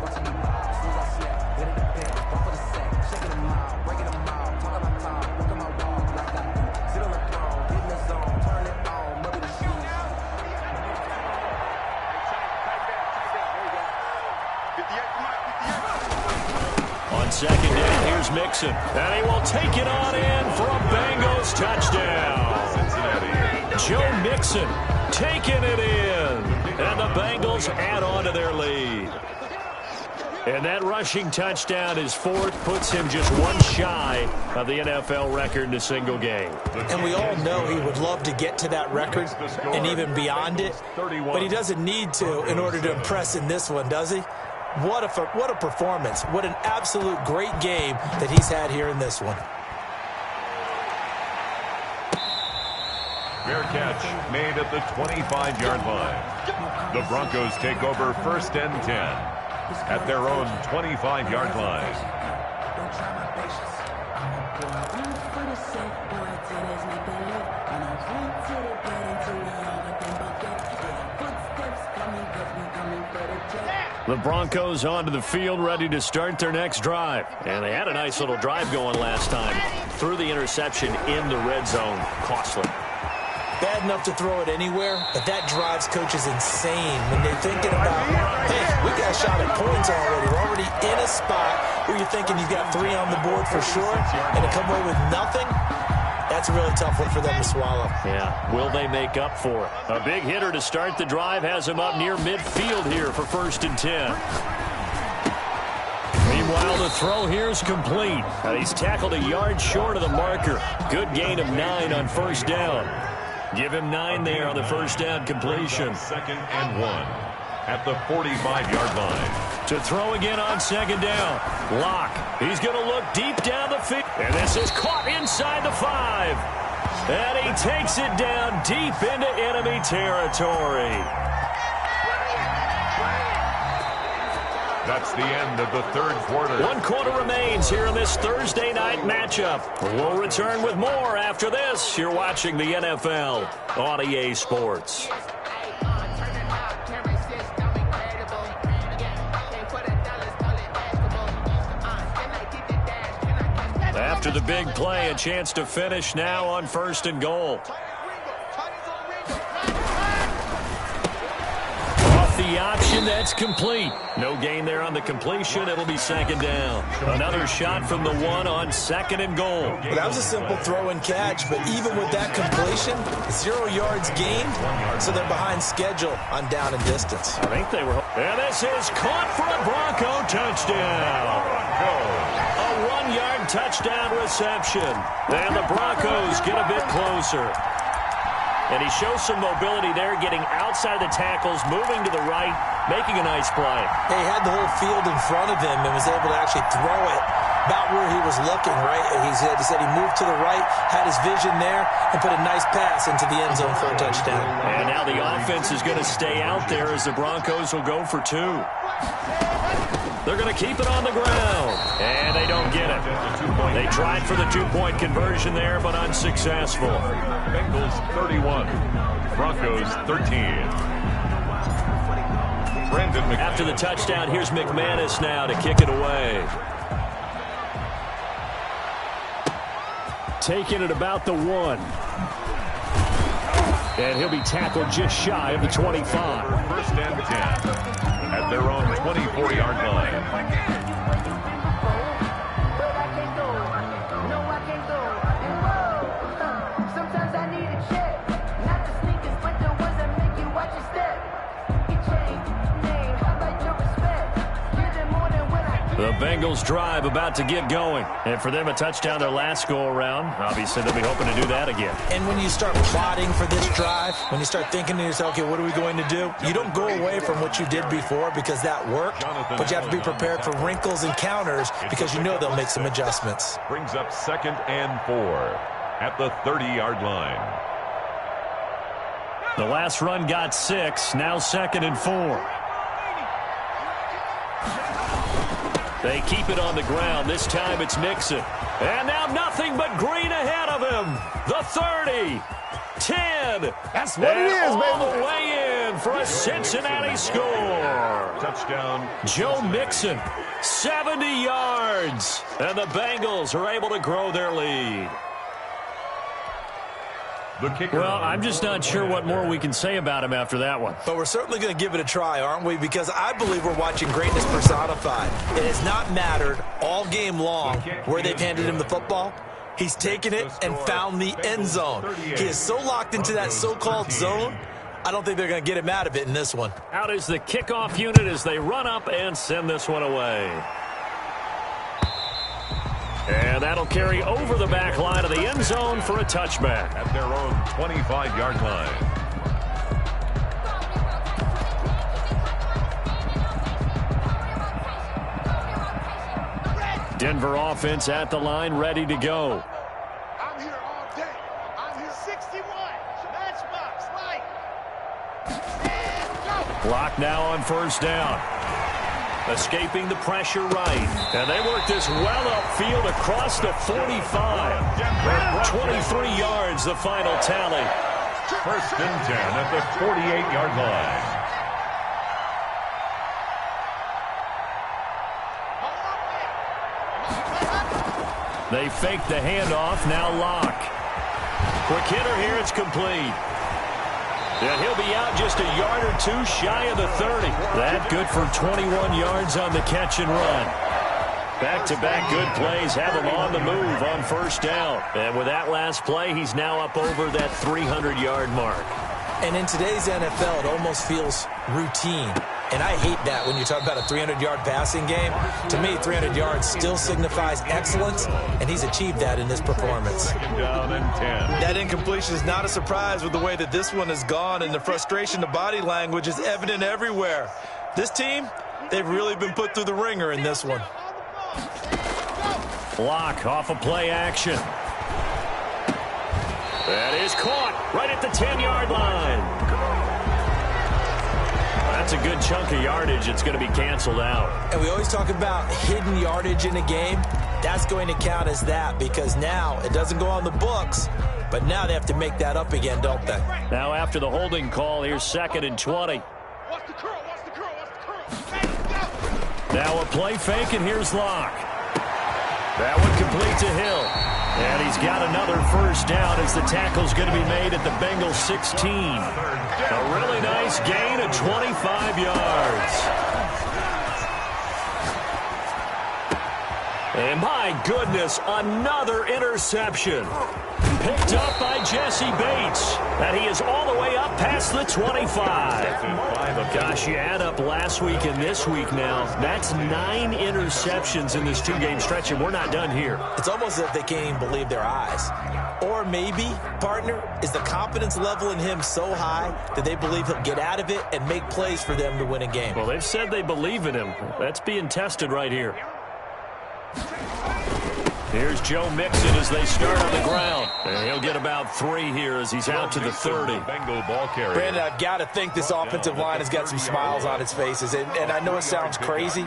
Second down, here's Mixon. And he will take it on in for a Bengals touchdown. Joe Mixon taking it in. And the Bengals add on to their lead. And that rushing touchdown is 4th, puts him just 1 shy of the NFL record in a single game. And we all know he would love to get to that record and even beyond it. But he doesn't need to in order to impress in this one, does he? What a performance. What an absolute great game that he's had here in this one. Fair catch made at the 25-yard line. The Broncos take over 1st and 10 at their own 25-yard line. The Broncos onto the field, ready to start their next drive. And they had a nice little drive going last time. Threw the interception in the red zone. Costly. Bad enough to throw it anywhere, but that drives coaches insane when they're thinking about, hey, we got a shot at points already. We're already in a spot where you're thinking you've got 3 on the board for sure, and to come away with nothing, that's a really tough one for them to swallow. Yeah, will they make up for it? A big hitter to start the drive has him up near midfield here for 1st and 10. Meanwhile, the throw here is complete. He's tackled a yard short of the marker. Good gain of 9 on 1st down. Give him 9 there on the 1st down completion. 2nd and 1 at the 45-yard line. To throw again on 2nd down. Lock. He's going to look deep down the field. And this is caught inside the 5. And he takes it down deep into enemy territory. That's the end of the third quarter. 1 quarter remains here in this Thursday night matchup. We'll return with more after this. You're watching the NFL on EA Sports. After the big play, a chance to finish now on 1st and goal. The option, that's complete. No gain there on the completion. It'll be 2nd down. Another shot from the 1 on 2nd and goal. Well, that was a simple throw and catch, but even with that completion, 0 yards gained, so they're behind schedule on down and distance. I think they were. And this is caught for a Bronco touchdown. A 1-yard touchdown reception. And the Broncos get a bit closer. And he shows some mobility there, getting outside the tackles, moving to the right, making a nice play. He had the whole field in front of him and was able to actually throw it about where he was looking, right? He said he moved to the right, had his vision there, and put a nice pass into the end zone for a touchdown. And now the offense is going to stay out there as the Broncos will go for 2. They're going to keep it on the ground. And they don't get it. They tried for the 2-point conversion there, but unsuccessful. Bengals 31, Broncos 13. After the touchdown, here's McManus now to kick it away. Taking it about the 1. And he'll be tackled just shy of the 25. 1st and 10 at their own 24-yard line. The Bengals drive about to get going. And for them, a touchdown their last go-around. Obviously, they'll be hoping to do that again. And when you start plotting for this drive, when you start thinking to yourself, okay, what are we going to do? You don't go away from what you did before because that worked, but you have to be prepared for wrinkles and counters because you know they'll make some adjustments. Brings up 2nd and 4 at the 30-yard line. The last run got 6, now 2nd and 4. They keep it on the ground. This time it's Mixon. And now nothing but green ahead of him. The 30, 10. That's what it is, baby. All the way in for a Cincinnati score. Touchdown. Joe Mixon, 70 yards. And the Bengals are able to grow their lead. Well, I'm just not sure what more we can say about him after that one. But we're certainly going to give it a try, aren't we? Because I believe we're watching greatness personified. It has not mattered all game long where they've handed him the football. He's taken it and found the end zone. He is so locked into that so-called zone, I don't think they're going to get him out of it in this one. Out is the kickoff unit as they run up and send this one away. And that'll carry over the back line of the end zone for a touchback. At their own 25-yard line. Denver offense at the line, ready to go. I'm here all day. I'm here 61. Matchbox, light. And go. Clock now on 1st down. Escaping the pressure right. And they work this well upfield across the 45. 23 yards, the final tally. 1st and 10 at the 48-yard line. They fake the handoff, now Locke. Quick hitter here, it's complete. And he'll be out just a yard or 2 shy of the 30. That good for 21 yards on the catch and run. Back-to-back good plays have him on the move on 1st down. And with that last play, he's now up over that 300-yard mark. And in today's NFL, it almost feels routine. And I hate that when you talk about a 300-yard passing game. To me, 300 yards still signifies excellence, and he's achieved that in this performance. 2nd down and 10. That incompletion is not a surprise with the way that this one has gone, and the frustration, the body language is evident everywhere. This team, they've really been put through the ringer in this one. Block off a play action. That is caught right at the 10-yard line. That's a good chunk of yardage. It's going to be canceled out. And we always talk about hidden yardage in a game. That's going to count as that because now it doesn't go on the books, but now they have to make that up again, don't they? Now after the holding call, here's 2nd and 20. Watch the curl, watch the curl, watch the curl. Now a play fake, and here's Locke. That one complete to Hill. And he's got another first down as the tackle's going to be made at the Bengals 16. A really nice gain of 25 yards. And my goodness, another interception. Picked up by Jesse Bates. And he is all the way up past the 25. Gosh, you add up last week and this week now. That's 9 interceptions in this 2-game stretch, and we're not done here. It's almost as if they can't even believe their eyes. Or maybe, partner, is the confidence level in him so high that they believe he'll get out of it and make plays for them to win a game. Well, they've said they believe in him. That's being tested right here. Here's Joe Mixon as they start on the ground. And he'll get about 3 here as he's out to the 30. Bengal ball carrier. Brandon, I've got to think this offensive line has got some smiles on its faces. And I know it sounds crazy,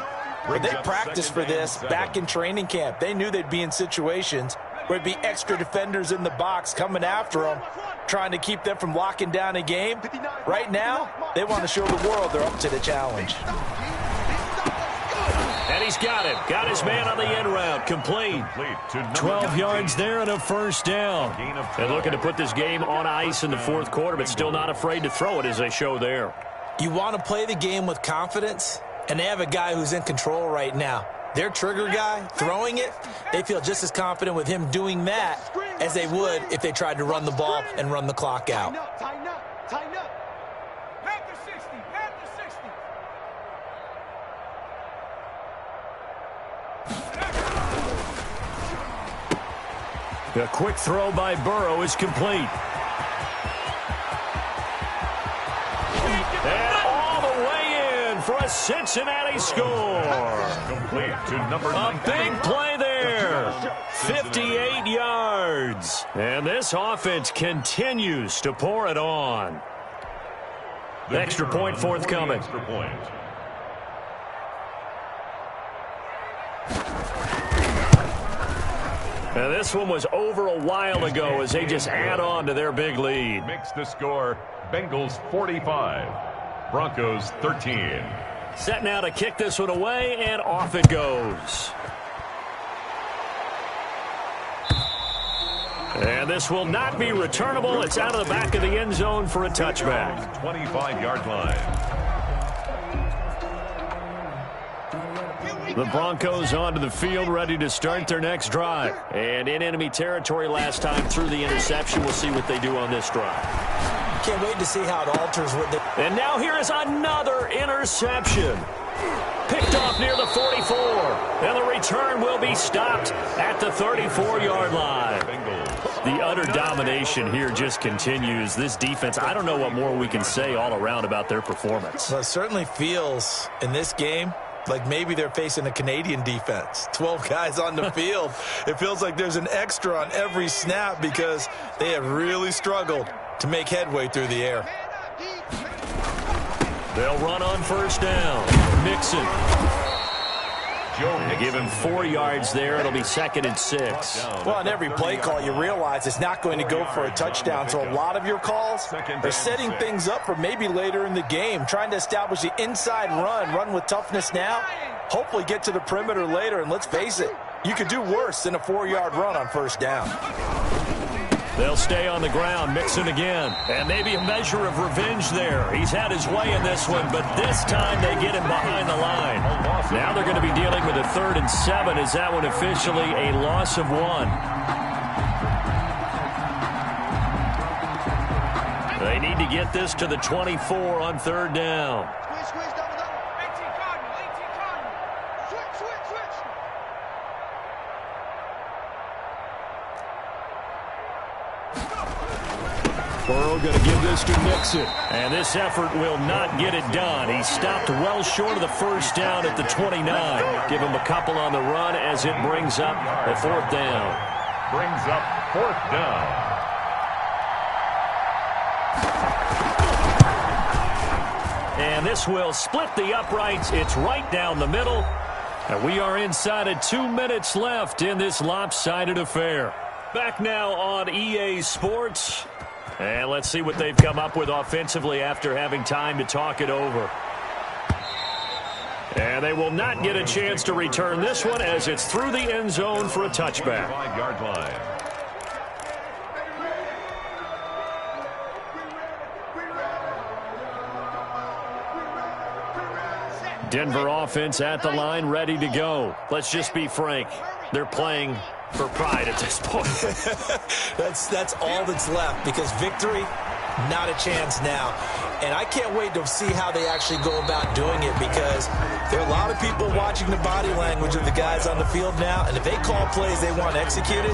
but they practiced for this back in training camp. They knew they'd be in situations where it'd be extra defenders in the box coming after them, trying to keep them from locking down a game. Right now, they want to show the world they're up to the challenge. And he's got it. Got his man on the end route. Complete. 12 yards there and a first down. And looking to put this game on ice in the 4th quarter, but still not afraid to throw it as they show there. You want to play the game with confidence, and they have a guy who's in control right now. Their trigger guy, throwing it, they feel just as confident with him doing that as they would if they tried to run the ball and run the clock out. Tighten up, tighten up. Panther 60, Panther 60. A quick throw by Burrow is complete. And all the way in for a Cincinnati score. Complete to number 9. A big play there. 58 yards. And this offense continues to pour it on. Extra point forthcoming. Extra point. Now this one was over a while ago as they just add on to their big lead. Makes the score Bengals 45, Broncos 13. Set now to kick this one away, and off it goes. And this will not be returnable. It's out of the back of the end zone for a touchback. 25-yard line. The Broncos onto the field, ready to start their next drive. And in enemy territory last time through the interception. We'll see what they do on this drive. Can't wait to see how it alters what they... And now here is another interception. Picked off near the 44. And the return will be stopped at the 34-yard line. The utter domination here just continues. This defense, I don't know what more we can say all around about their performance. Well, it certainly feels in this game like maybe they're facing a Canadian defense. 12 guys on the field. It feels like there's an extra on every snap because they have really struggled to make headway through the air. They'll run on first down. Mixon. They give him 4 yards there. It'll be 2nd and 6. Well, on every play call, you realize it's not going to go for a touchdown. So a lot of your calls are setting things up for maybe later in the game, trying to establish the inside run with toughness now, hopefully get to the perimeter later. And let's face it, you could do worse than a 4-yard run on first down. They'll stay on the ground. Mixon again. And maybe a measure of revenge there. He's had his way in this one, but this time they get him behind the line. Now they're going to be dealing with a 3rd and 7. Is that one officially a loss of 1? They need to get this to the 24 on 3rd down. Burrow going to give this to Mixon. And this effort will not get it done. He stopped well short of the first down at the 29. Give him a couple on the run as it brings up a 4th down. Brings up 4th down. And this will split the uprights. It's right down the middle. And we are inside of 2 minutes left in this lopsided affair. Back now on EA Sports. And let's see what they've come up with offensively after having time to talk it over. And they will not get a chance to return this one as it's through the end zone for a touchback. 5-yard line. Denver offense at the line, ready to go. Let's just be frank. They're playing for pride at this point. That's all that's left, because victory, not a chance now. And I can't wait to see how they actually go about doing it, because there are a lot of people watching the body language of the guys on the field now, and if they call plays they want executed,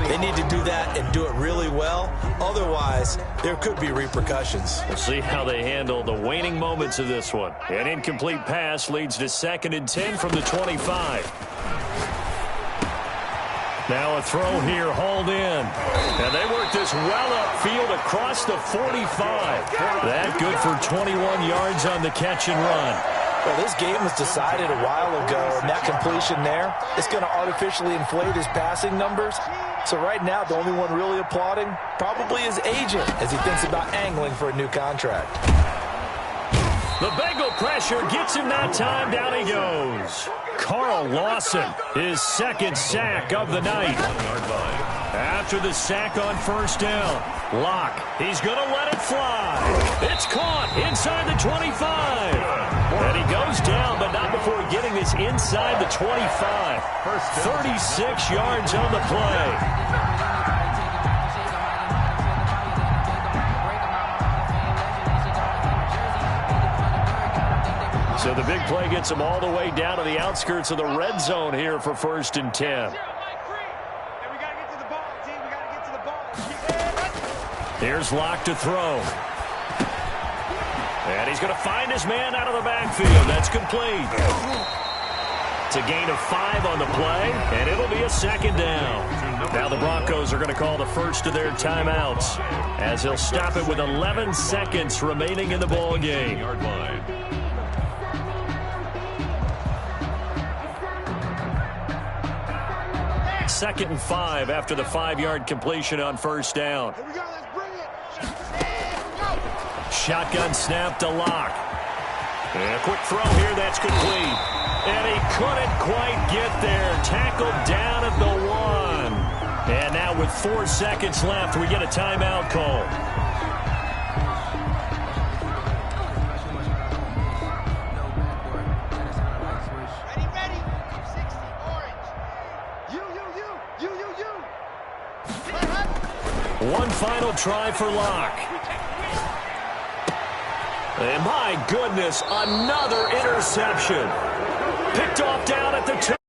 they need to do that and do it really well. Otherwise, there could be repercussions. We'll see how they handle the waning moments of this one. An incomplete pass leads to 2nd and 10 from the 25. Now a throw here, hauled in. And they work this well upfield across the 45. That good for 21 yards on the catch and run. Well, this game was decided a while ago, and that completion there is going to artificially inflate his passing numbers. So right now, the only one really applauding probably his agent as he thinks about angling for a new contract. The Bengal pressure gets him that time. Down he goes. Carl Lawson, his 2nd sack of the night. After the sack on 1st down, Locke, he's going to let it fly. It's caught inside the 25. And he goes down, but not before getting this inside the 25. 36 yards on the play. So the big play gets him all the way down to the outskirts of the red zone here for 1st and 10. Here's Locke to throw. And he's going to find his man out of the backfield. That's complete. It's a gain of 5 on the play, and it'll be a 2nd down. Now the Broncos are going to call the first of their timeouts as they'll stop it with 11 seconds remaining in the ball game. 2nd and 5 after the 5-yard completion on 1st down. Here we go, let's bring it. Shotgun snap to Locke. And a quick throw here, that's complete. And he couldn't quite get there. Tackled down at the 1. And now with 4 seconds left, we get a timeout call. One final try for Locke. And my goodness, another interception. Picked off down at the 2.